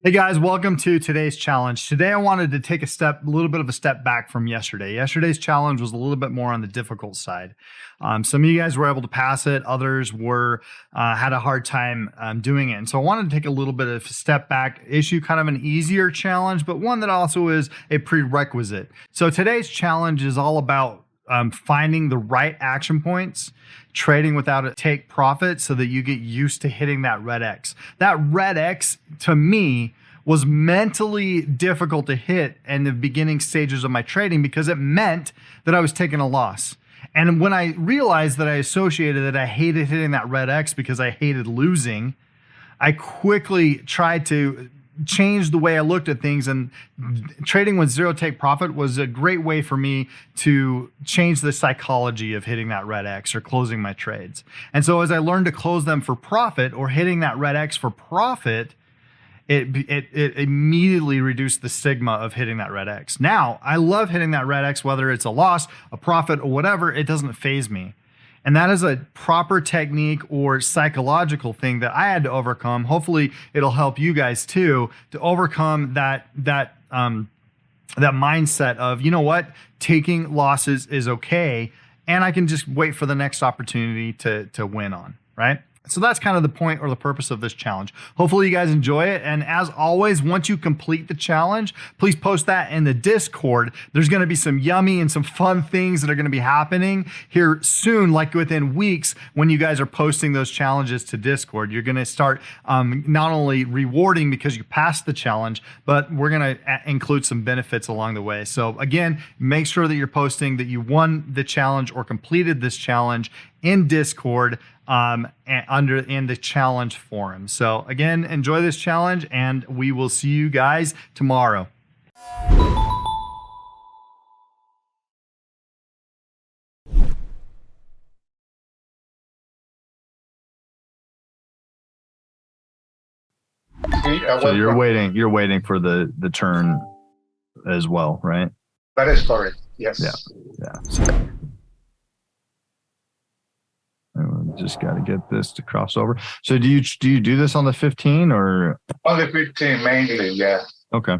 Hey guys, welcome to today's challenge. Today I wanted to take a little bit of a step back from yesterday. Yesterday's challenge was a little bit more on the difficult side. Some of you guys were able to pass it, others were had a hard time doing it. And so I wanted to take a little bit of a step back, issue kind of an easier challenge, but one that also is a prerequisite. So today's challenge is all about finding the right action points, trading without a take profit so that you get used to hitting that red X. That red X to me was mentally difficult to hit in the beginning stages of my trading because it meant that I was taking a loss. And when I realized that I associated that I hated hitting that red X because I hated losing, I quickly tried to change the way I looked at things, and trading with zero take profit was a great way for me to change the psychology of hitting that red X or closing my trades. And so as I learned to close them for profit or hitting that red X for profit, it immediately reduced the stigma of hitting that red X. Now, I love hitting that red X, whether it's a loss, a profit, or whatever, it doesn't faze me. And that is a proper technique or psychological thing that I had to overcome. Hopefully it'll help you guys too, to overcome that mindset of, you know what, taking losses is okay, and I can just wait for the next opportunity to win on, right? So that's kind of the point or the purpose of this challenge. Hopefully you guys enjoy it. And as always, once you complete the challenge, please post that in the Discord. There's going to be some yummy and some fun things that are going to be happening here soon, like within weeks when you guys are posting those challenges to Discord. You're going to start not only rewarding because you passed the challenge, but we're going to include some benefits along the way. So again, make sure that you're posting that you won the challenge or completed this challenge in Discord in the challenge forum. So again, enjoy this challenge, and we will see you guys tomorrow. So you're waiting for the turn as well, right? That is correct. Yes. Yeah. Just got to get this to cross over. So do you do this on the 15 or on the 15 mainly? Yeah. Okay.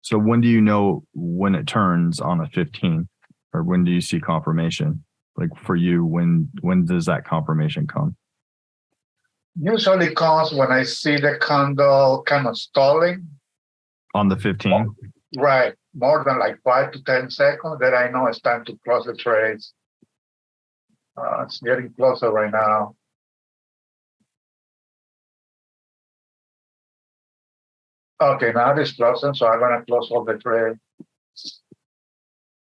So when do you know when it turns on a 15, or when do you see confirmation? Like for you, when does that confirmation come? Usually comes when I see the candle kind of stalling on the 15. Right. More than like 5 to 10 seconds, that I know it's time to close the trades. It's getting closer right now. Okay, now it's closing, so I'm going to close all the trades.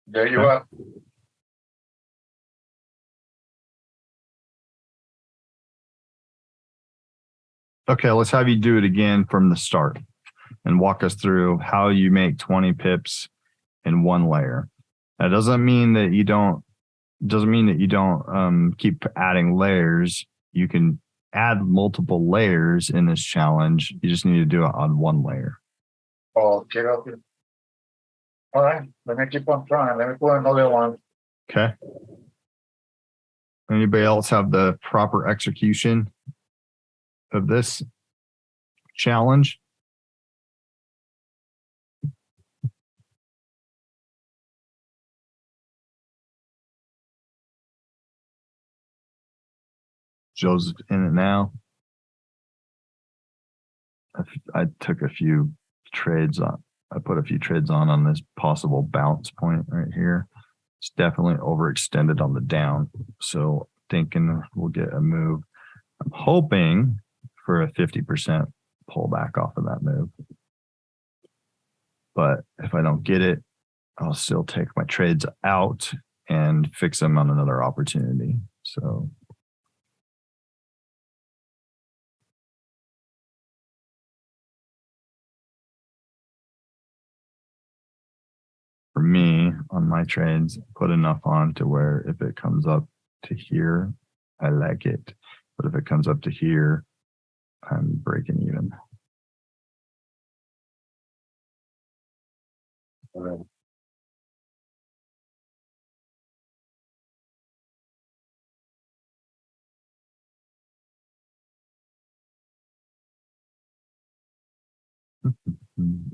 There you are. Okay, let's have you do it again from the start and walk us through how you make 20 pips in one layer. That doesn't mean that you don't keep adding layers. You can add multiple layers in this challenge. You just need to do it on one layer. Okay. All right, let me keep on trying. Let me put another one. Okay. Anybody else have the proper execution of this challenge? Joe's in it now. I took a few trades on. I put a few trades on this possible bounce point right here. It's definitely overextended on the down. So thinking we'll get a move. I'm hoping for a 50% pullback off of that move. But if I don't get it, I'll still take my trades out and fix them on another opportunity. So for me, on my trades, put enough on to where if it comes up to here, I like it. But if it comes up to here, I'm breaking even. All right.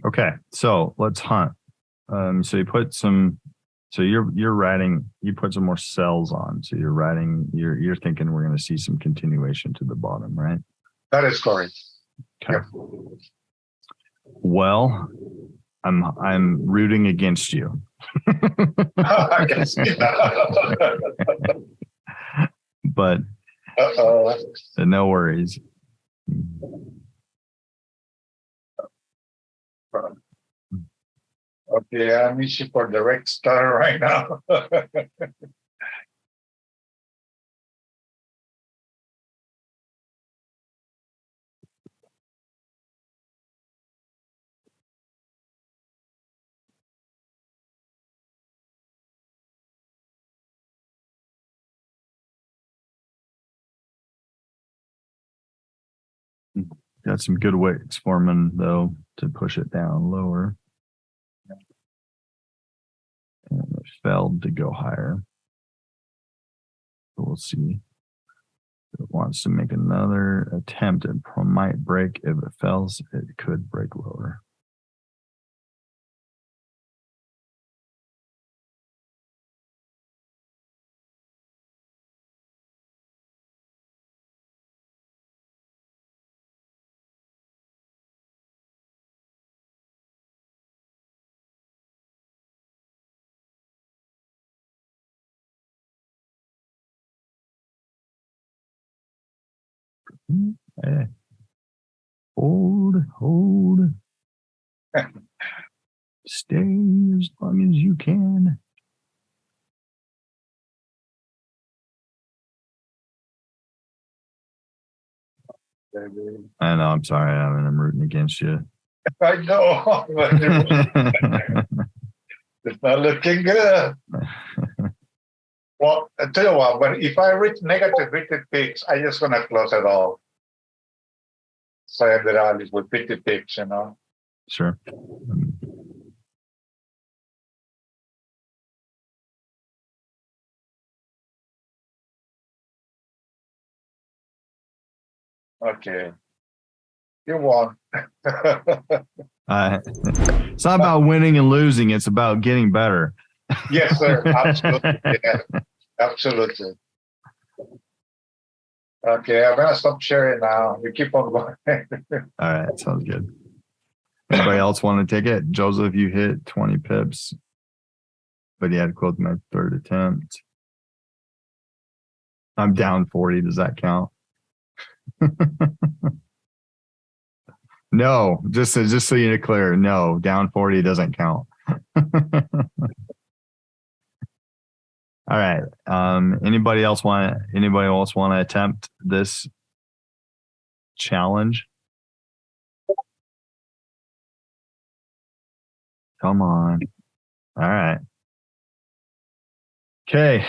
Okay, so let's hunt. So you put some. So you're writing. You put some more cells on. So you're writing. You're thinking we're going to see some continuation to the bottom, right? That is correct. Okay. Yep. Well, I'm rooting against you. I can see that. But no worries. Okay, I'm itching for the red star right now. Got some good weights forming though to push it down lower. And it failed to go higher. So we'll see. If it wants to make another attempt, it might break. If it fails, it could break lower. Hey. Hold. Stay as long as you can. I know, I'm sorry, I'm rooting against you. I know. It's not looking good. Well, I tell you what, but if I reach negative 50 pips, I just gonna close it all. So I have the rallies with 50 pips, you know. Sure. Okay. You won. It's not about winning and losing. It's about getting better. Yes, sir. Absolutely. Yeah. Absolutely. Okay, I'm gonna stop sharing now. We keep on going. All right, sounds good. Anybody else want to take it? Joseph, you hit 20 pips, but you had to close my third attempt. I'm down 40. Does that count? No, just so you're clear, no, down 40 doesn't count. All right. Anybody else want to attempt this challenge? Come on. All right. Okay.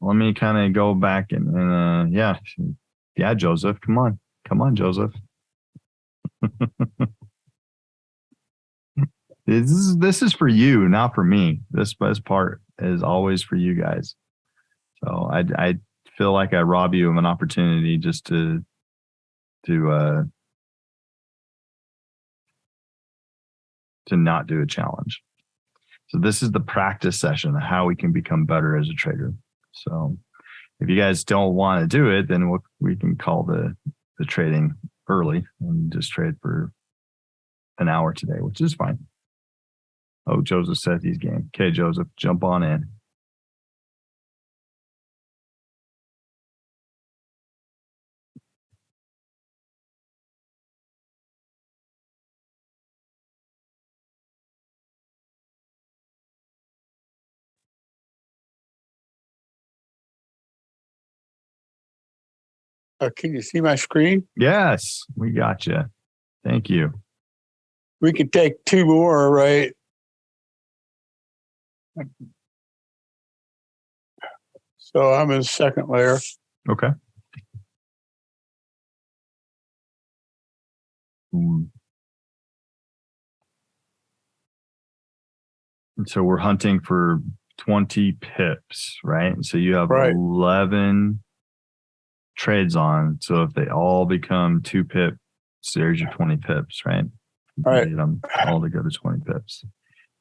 Let me kind of go back and yeah, Joseph, come on, Joseph. This is for you, not for me. This part is always for you guys. So I feel like I rob you of an opportunity just to not do a challenge. So this is the practice session of how we can become better as a trader. So if you guys don't want to do it, then we can call the trading early and just trade for an hour today, which is fine. Oh, Joseph said he's game. Okay, Joseph, jump on in. Can you see my screen? Yes, we got you. Thank you. We could take two more, right? So I'm in the second layer. Okay. And so we're hunting for 20 pips, right? So you have 11 trades on. So if they all become 2 pip So there's your 20 pips, right? All right. Need them all to go to 20 pips.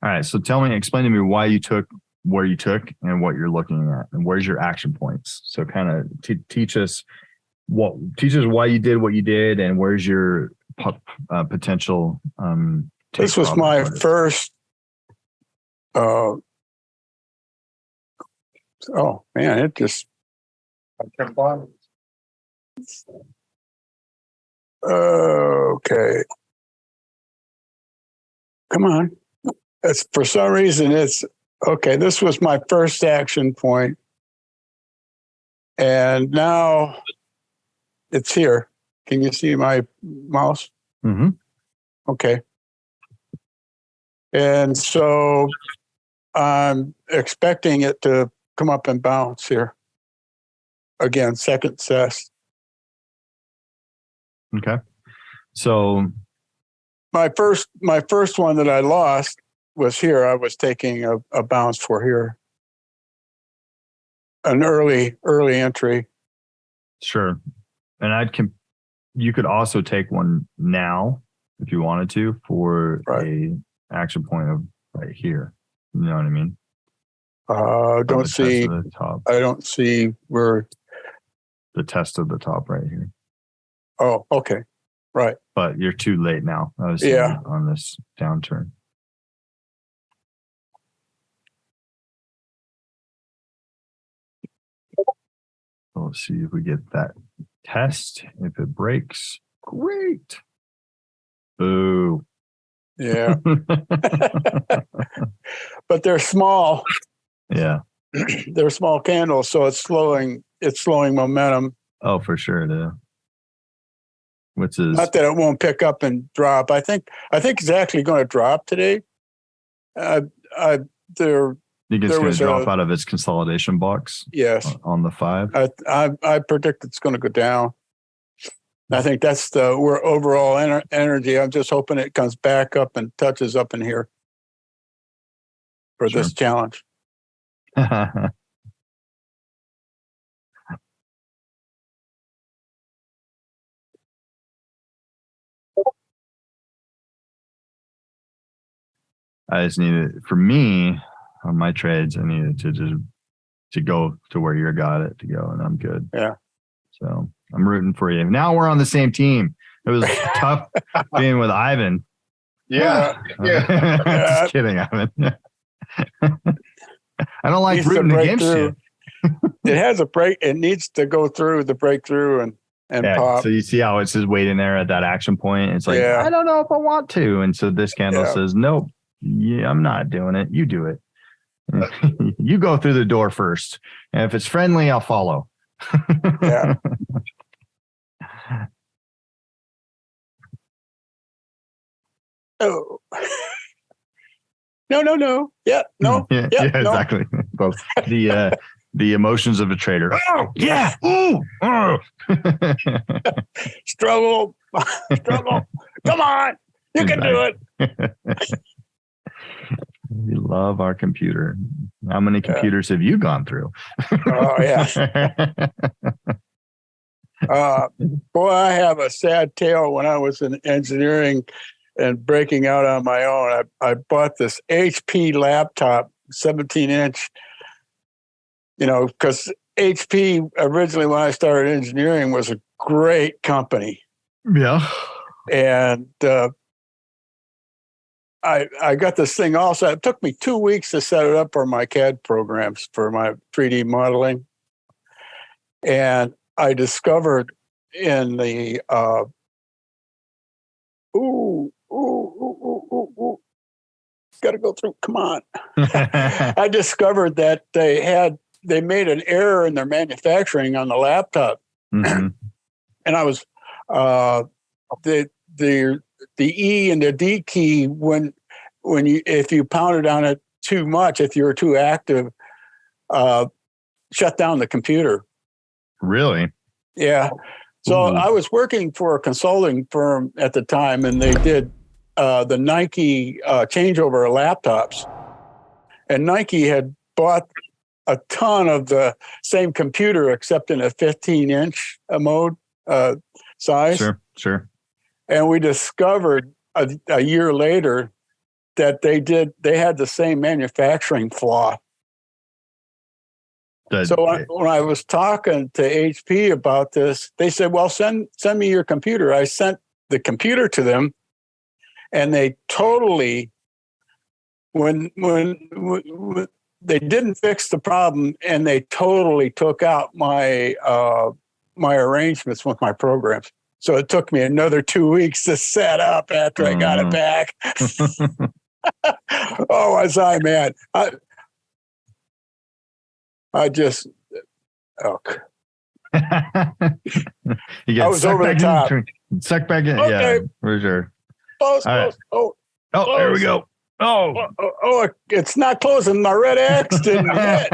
All right. So explain to me why you took where you took and what you're looking at and where's your action points. So kind of teach us why you did what you did and where's your potential. This was my first. Oh man, it just. Okay. Come on. It's for some reason it's okay. This was my first action point, and now it's here. Can you see my mouse? Mm-hmm. Okay. And so I'm expecting it to come up and bounce here. Again, second test. Okay. So my first one that I lost was here. I was taking a bounce for here. An early entry. sure. And you could also take one now if you wanted to for a action point of right here. You know what I mean? Don't see. The top. I don't see where. The test of the top right here. Oh, okay. Right. But you're too late now. I was on this downturn. So let's see if we get that test. If it breaks, great. Boo. Yeah. But they're small. Yeah. They're small candles, so it's slowing momentum. Oh, for sure it is. Which is Not that it won't pick up and drop. I think it's actually going to drop today. you think it's going to drop out of its consolidation box? Yes. On the 5? I predict it's going to go down. I think that's we're overall energy. I'm just hoping it comes back up and touches up in here for this challenge. I just needed, for me, on my trades, I needed to go to where you got it to go, and I'm good. Yeah. So I'm rooting for you. Now we're on the same team. It was tough being with Ivan. Yeah. Just kidding, Ivan. I don't like rooting against you. It has a break. It needs to go through the breakthrough and pop. So you see how it's just waiting there at that action point. It's like, I don't know if I want to. And so this candle says, nope, I'm not doing it. You do it. You go through the door first. And if it's friendly, I'll follow. Yeah. Oh. No. Yeah. No. Yeah, exactly. Both the emotions of a trader. Oh, yeah. Ooh. Oh. Struggle. Come on. You can do it. We love our computer. How many computers have you gone through? Oh, yeah. Boy, I have a sad tale. When I was in engineering and breaking out on my own, I bought this HP laptop, 17-inch, because HP originally, when I started engineering, was a great company. Yeah. And I got this thing all set. It took me 2 weeks to set it up for my CAD programs for my 3D modeling. And I discovered in the got to go through. Come on. I discovered that they made an error in their manufacturing on the laptop. Mm-hmm. And I was the E and the D key if you pounded on it too much, if you were too active, shut down the computer. Really? Yeah. So I was working for a consulting firm at the time, and they did the Nike changeover of laptops. And Nike had bought a ton of the same computer, except in a 15-inch mode size. Sure. And we discovered a year later that they had the same manufacturing flaw. So when I was talking to HP about this, they said, well, send me your computer. I sent the computer to them, and they totally, when they didn't fix the problem, and they totally took out my my arrangements with my programs. So it took me another 2 weeks to set up after I got it back. Oh, was I mad? I just, You I was over the top. Suck back in. Okay. Yeah, for sure. Close, All right. close. Oh, Oh, there we go. Oh. It's not closing. My red X didn't hit.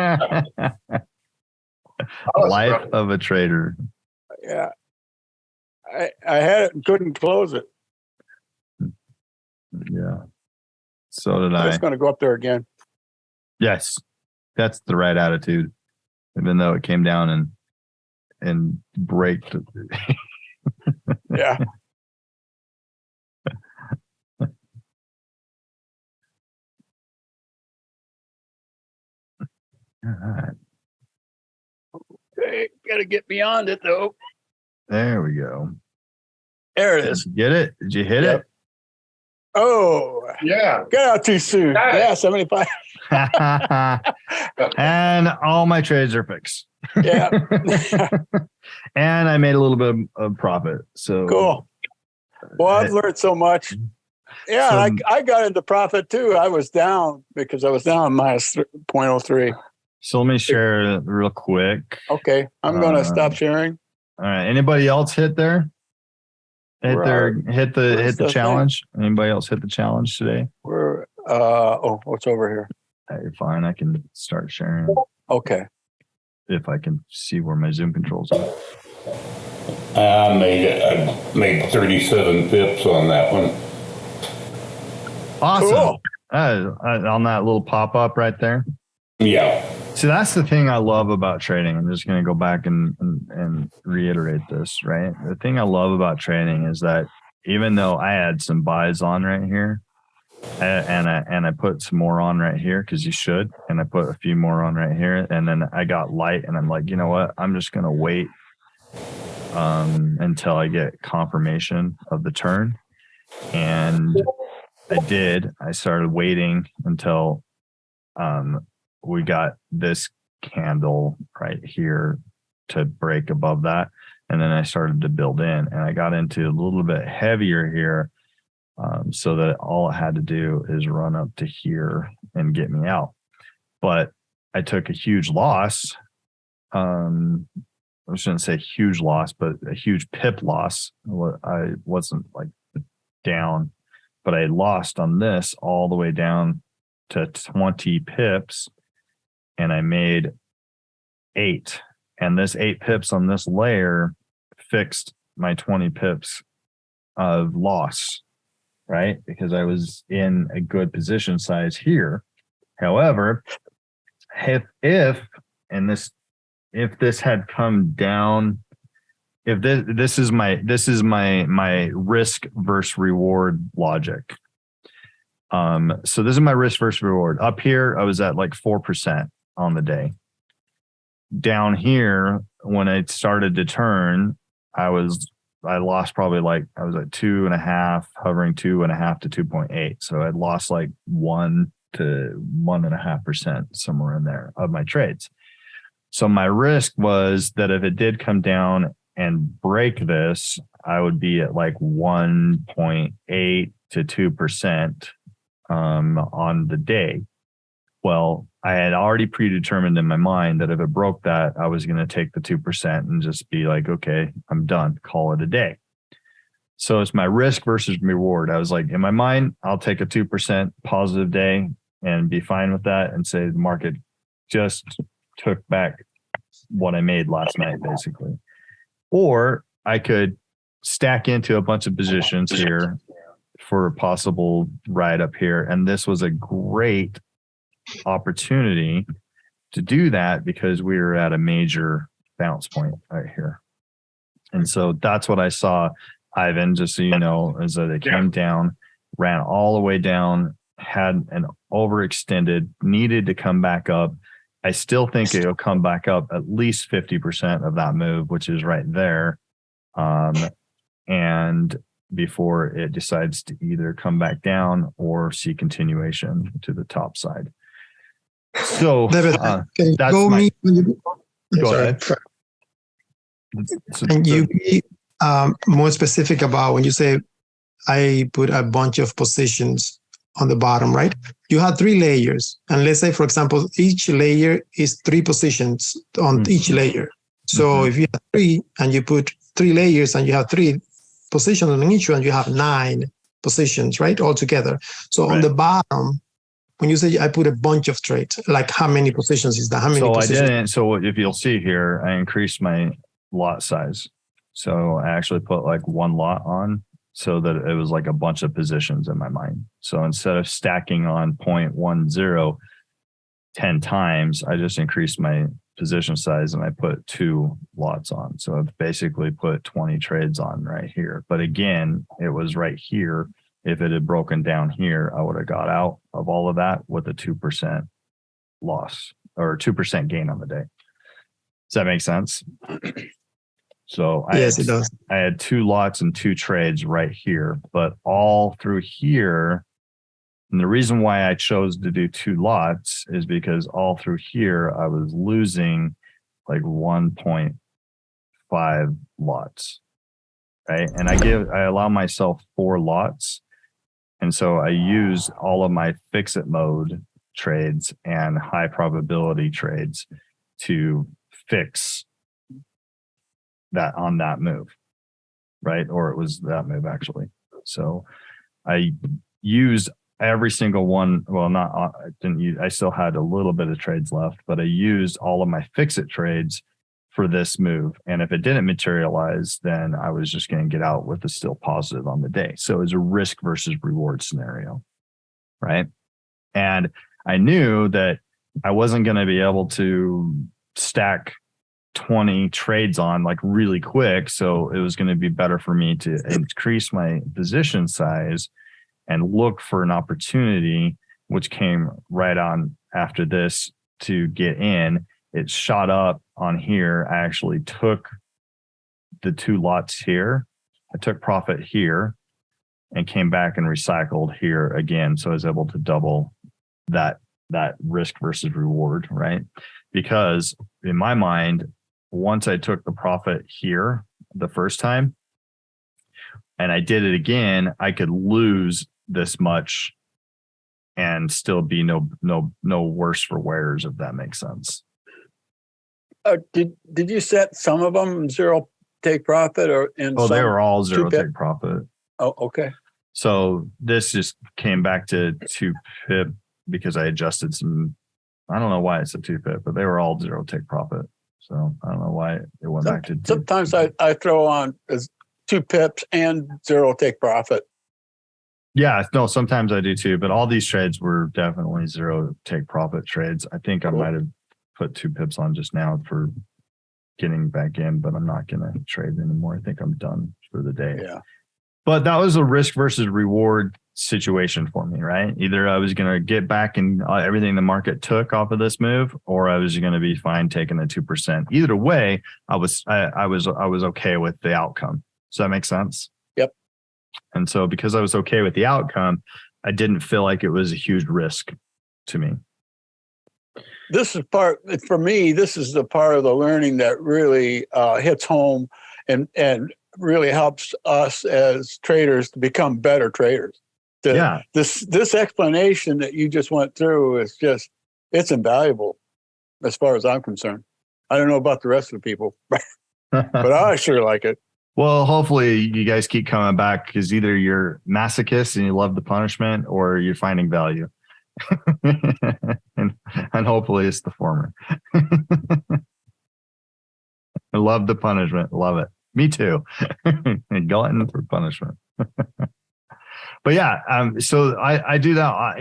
Life of a trader. Yeah. I had it and couldn't close it. Yeah. So did I'm I. just going to go up there again. Yes. That's the right attitude. Even though it came down and braked. Yeah. All right. Okay, got to get beyond it though. There we go. There it is. Did you get it? Did you hit Yep. Oh, Yeah. got out too soon. Got it. Yeah, 75. it? And all my trades are fixed. Yeah. And I made a little bit of profit. So Cool. Well, I've learned so much. Yeah, So- I got into profit too. I was down because I was down minus 0.03. So let me share real quick. Okay, I'm going to stop sharing. All right. Anybody else hit there? Hit Where's the the challenge. Anybody else hit the challenge today? We're what's over here? Hey, fine. I can start sharing Okay. if I can see where my Zoom controls are. I made 37 pips on that one. Awesome. Cool. On that little pop up right there. Yeah. See, that's the thing I love about trading. I'm just going to go back and reiterate this, right? The thing I love about trading is that even though I had some buys on right here, and I put some more on right here because you should, and I put a few more on right here, and then I got light, and I'm like, you know what? I'm just going to wait until I get confirmation of the turn, and I did. I started waiting until we got this candle right here to break above that. And then I started to build in, and I got into a little bit heavier here so that all it had to do is run up to here and get me out. But I took a huge loss. I shouldn't say huge loss, but a huge pip loss. I wasn't like down, but I lost on this all the way down to 20 pips. And I made 8, and this 8 pips on this layer fixed my 20 pips of loss, right? Because I was in a good position size here. However, if this had come down, if this is my risk versus reward logic. So this is my risk versus reward. Up here, I was at like 4% on the day. Down here, when I started to turn, I lost probably like, I was at 2.5, hovering 2.5 to 2.8. So I lost like 1 to 1.5%, somewhere in there of my trades. So my risk was that if it did come down and break this, I would be at like 1.8 to 2% on the day. Well, I had already predetermined in my mind that if it broke that, I was going to take the 2% and just be like, okay, I'm done, call it a day. So it's my risk versus reward. I was like, in my mind, I'll take a 2% positive day and be fine with that and say the market just took back what I made last night, basically. Or I could stack into a bunch of positions here for a possible ride up here. And this was a great opportunity to do that because we were at a major bounce point right here. And so that's what I saw Ivan, just so you know, is that it came down, ran all the way down, had an overextended, needed to come back up. I still think it'll come back up at least 50% of that move, which is right there. And before it decides to either come back down or see continuation to the top side. So David, can you that's go my, me? go ahead. Can you be more specific about when you say I put a bunch of positions on the bottom, right? You had 3 layers. And let's say, for example, each layer is 3 positions on each layer. So if you have 3 and you put 3 layers and you have 3 positions on each one, you have 9 positions, right? Altogether. So on the bottom, when you say I put a bunch of trades, like how many positions is that? How many positions? I didn't. So if you'll see here, I increased my lot size. So I actually put like 1 lot on so that it was like a bunch of positions in my mind. So instead of stacking on 0.10 10 times, I just increased my position size and I put 2 lots on. So I've basically put 20 trades on right here. But again, it was right here. If it had broken down here, I would have got out of all of that with a 2% loss or 2% gain on the day. Does that make sense? So yes, it does. I had 2 lots and 2 trades right here, but all through here. And the reason why I chose to do 2 lots is because all through here, I was losing like 1.5 lots, right? And I allow myself 4 lots. And so I use all of my fix-it mode trades and high probability trades to fix that on that move, right? Or it was that move actually. So I used every single one. Well, I didn't use, I still had a little bit of trades left, but I used all of my fix-it trades for this move. And if it didn't materialize, then I was just going to get out with a still positive on the day. So it was a risk versus reward scenario, right? And I knew that I wasn't going to be able to stack 20 trades on like really quick. So it was going to be better for me to increase my position size and look for an opportunity, which came right on after this to get in. It shot up on here. I actually took the 2 lots here. I took profit here and came back and recycled here again. So I was able to double that risk versus reward, right? Because in my mind, once I took the profit here the first time and I did it again, I could lose this much and still be no worse for wears, if that makes sense. Did you set some of them 0 take profit or in? Oh, they were all 0 take profit. Oh, okay. So this just came back to 2 pip because I adjusted some. I don't know why it's a 2 pip, but they were all 0 take profit. So I don't know why it went back to 2. Sometimes I throw on as 2 pips and 0 take profit. Yeah, no, sometimes I do too, but all these trades were definitely 0 take profit trades. I think I might have put 2 pips on just now for getting back in, but I'm not going to trade anymore. I think I'm done for the day. Yeah. But that was a risk versus reward situation for me, right? Either I was going to get back in everything the market took off of this move, or I was going to be fine taking the 2%. Either way, I was okay with the outcome. Does that make sense? Yep. And so because I was okay with the outcome, I didn't feel like it was a huge risk to me. This is for me, this is the part of the learning that really hits home and really helps us as traders to become better traders. This explanation that you just went through is it's invaluable as far as I'm concerned. I don't know about the rest of the people, but I sure like it. Well, hopefully you guys keep coming back because either you're masochists and you love the punishment or you're finding value. and hopefully it's the former. I love the punishment. Love it. Me too. Glutton for punishment. But yeah, so I do that.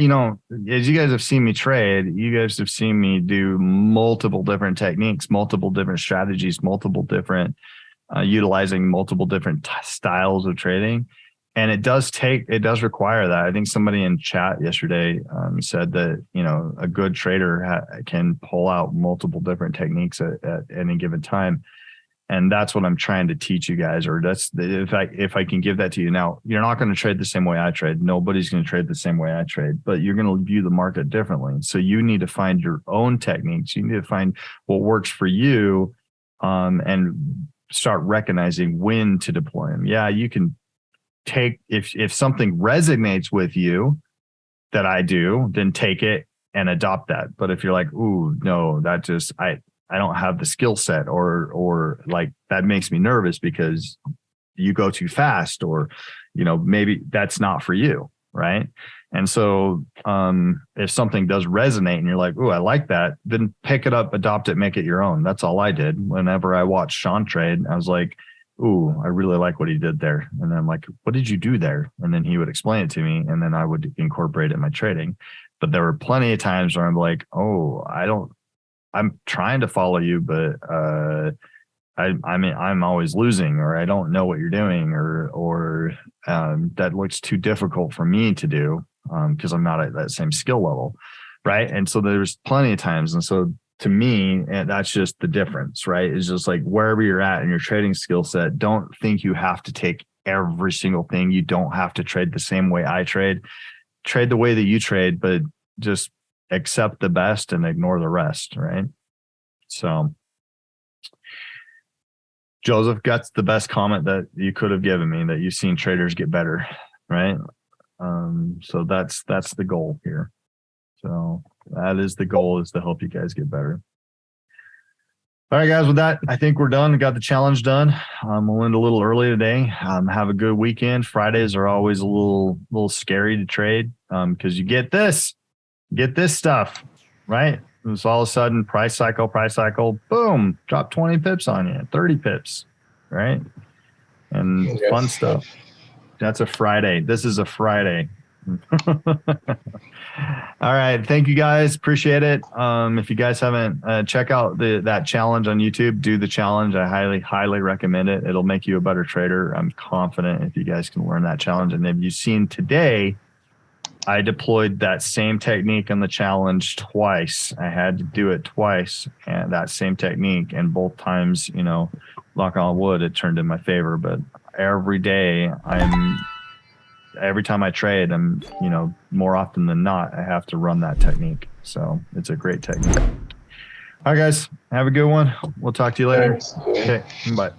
As you guys have seen me trade, you guys have seen me do multiple different techniques, multiple different strategies, multiple different utilizing multiple different styles of trading. And it does require that. I think somebody in chat yesterday said that, a good trader can pull out multiple different techniques at any given time. And that's what I'm trying to teach you guys, or if I can give that to you. Now, you're not going to trade the same way I trade. Nobody's going to trade the same way I trade, but you're going to view the market differently. So you need to find your own techniques. You need to find what works for you, and start recognizing when to deploy them. Yeah, you can take, if something resonates with you that I do, then take it and adopt that. But if you're like, ooh, no, that just, I don't have the skill set, or like that makes me nervous because you go too fast, or, maybe that's not for you. Right. And so if something does resonate and you're like, ooh, I like that, then pick it up, adopt it, make it your own. That's all I did. Whenever I watched Sean trade, I was like, ooh, I really like what he did there. And then I'm like, what did you do there? And then he would explain it to me, and then I would incorporate it in my trading. But there were plenty of times where I'm like, oh, I'm trying to follow you, but I'm always losing, or I don't know what you're doing, or that looks too difficult for me to do because I'm not at that same skill level, right? And so there's plenty of times, and so to me, and that's just the difference, right? It's just like wherever you're at in your trading skill set, don't think you have to take every single thing. You don't have to trade the same way I trade. Trade the way that you trade, but just accept the best and ignore the rest, right? So Joseph, that's the best comment that you could have given me, that you've seen traders get better, right? So that's the goal here. So that is the goal, is to help you guys get better. All right, guys, with that, I think we're done. We got the challenge done. We'll end a little early today. Have a good weekend. Fridays are always a little scary to trade because you get this stuff, right? And so all of a sudden, price cycle, boom, drop 20 pips on you, 30 pips, right? And Yes. fun stuff. That's a Friday. This is a Friday. All right. Thank you guys. Appreciate it. If you guys haven't, check out that challenge on YouTube. Do the challenge. I highly recommend it. It'll make you a better trader. I'm confident if you guys can learn that challenge. And then you've seen today, I deployed that same technique on the challenge twice. I had to do it twice, and that same technique, and both times, knock on wood, it turned in my favor. But every day, every time I trade, I'm, more often than not, I have to run that technique. So it's a great technique. All right, guys, have a good one. We'll talk to you later. Thanks. Okay, bye.